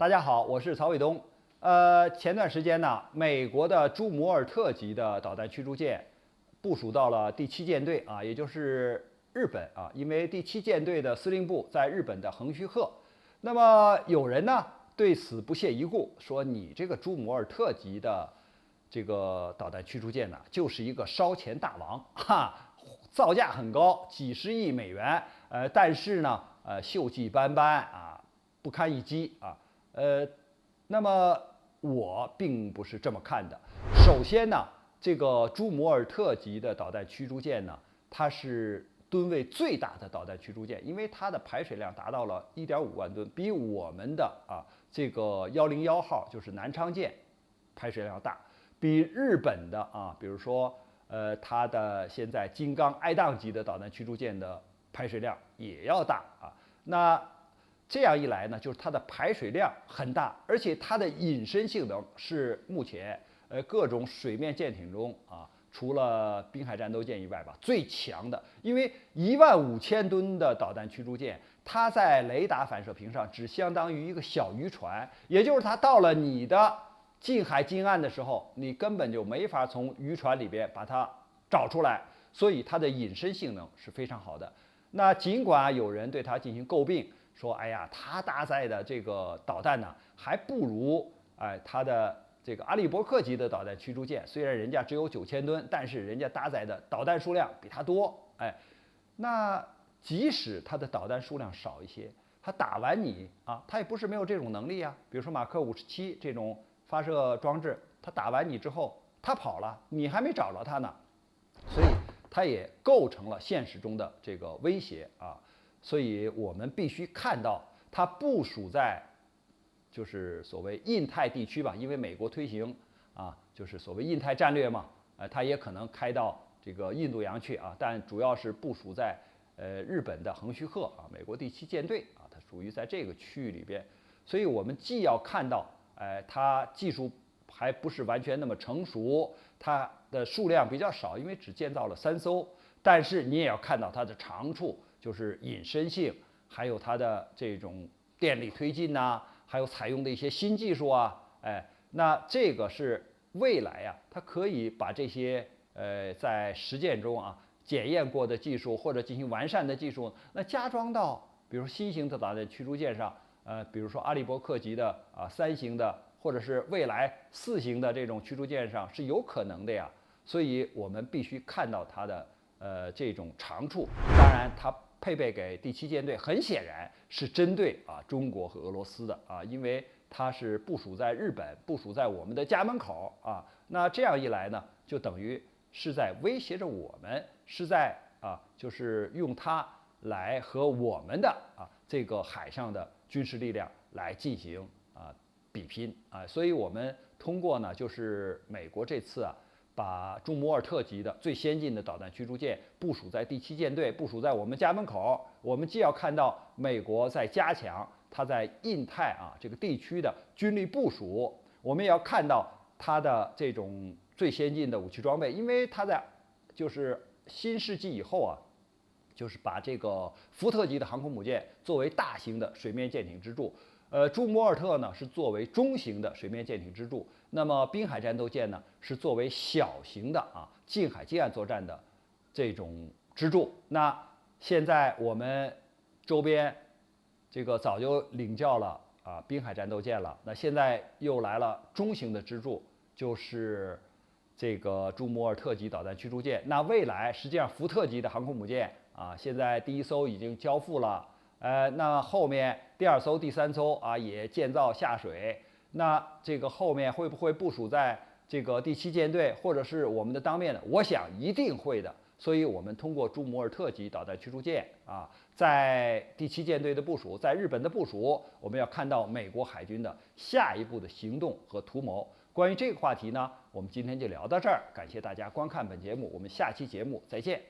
大家好，我是曹伟东。前段时间呢，美国的朱姆尔特级的导弹驱逐舰部署到了第7舰队啊，也就是日本啊，因为第7舰队的司令部在日本的横须贺。那么有人呢对此不屑一顾，说你这个朱姆尔特级的这个导弹驱逐舰呢，就是一个烧钱大王哈，造价很高，几十亿美元，但是呢，锈迹斑斑啊，不堪一击啊。那么我并不是这么看的。首先呢，这个朱姆尔特级的导弹驱逐舰呢，它是吨位最大的导弹驱逐舰，因为它的排水量达到了1.5万吨，比我们的这个101号就是南昌舰排水量大，比日本的比如说它的现在金刚爱宕级的导弹驱逐舰的排水量也要大啊。那这样一来呢，就是它的排水量很大，而且它的隐身性能是目前各种水面舰艇中除了滨海战斗舰以外吧最强的。因为15000吨的导弹驱逐舰，它在雷达反射屏上只相当于一个小渔船，也就是它到了你的近海近岸的时候，你根本就没法从渔船里边把它找出来，所以它的隐身性能是非常好的。那尽管有人对它进行诟病，说哎呀，它搭载的这个导弹呢，还不如它的这个阿利伯克级的导弹驱逐舰，虽然人家只有9000吨，但是人家搭载的导弹数量比它多。那即使它的导弹数量少一些，它打完你它也不是没有这种能力啊。比如说马克57这种发射装置，它打完你之后，它跑了，你还没找着它呢，所以它也构成了现实中的这个威胁啊。所以我们必须看到它部署在就是所谓印太地区吧，因为美国推行就是所谓印太战略嘛，它也可能开到这个印度洋去但主要是部署在日本的横须贺美国第7舰队它属于在这个区域里边。所以我们既要看到它技术还不是完全那么成熟，它的数量比较少，因为只建造了3艘，但是你也要看到它的长处，就是隐身性，还有它的这种电力推进还有采用的一些新技术那这个是未来它可以把这些在实践中检验过的技术或者进行完善的技术，那加装到比如新型的导弹驱逐舰上，比如说阿利伯克级的3型的，或者是未来4型的这种驱逐舰上是有可能的呀。所以我们必须看到它的这种长处。当然，它配备给第7舰队，很显然是针对中国和俄罗斯的因为它是部署在日本，部署在我们的家门口那这样一来呢，就等于是在威胁着我们，是在就是用它来和我们的这个海上的军事力量来进行比拼所以我们通过呢，就是美国这次把朱姆尔特级的最先进的导弹驱逐舰部署在第7舰队，部署在我们家门口。我们既要看到美国在加强它在印太这个地区的军力部署，我们也要看到它的这种最先进的武器装备，因为它在就是新世纪以后就是把这个福特级的航空母舰作为大型的水面舰艇支柱。朱姆尔特呢是作为中型的水面舰艇支柱，那么滨海战斗舰呢是作为小型的近海近岸作战的这种支柱。那现在我们周边这个早就领教了滨海战斗舰了，那现在又来了中型的支柱，就是这个朱姆尔特级导弹驱逐舰。那未来实际上福特级的航空母舰现在第1艘已经交付了。那后面第2艘、第3艘也建造下水。那这个后面会不会部署在这个第7舰队，或者是我们的当面呢？我想一定会的。所以我们通过朱姆尔特级导弹驱逐舰在第7舰队的部署，在日本的部署，我们要看到美国海军的下一步的行动和图谋。关于这个话题呢，我们今天就聊到这儿，感谢大家观看本节目，我们下期节目再见。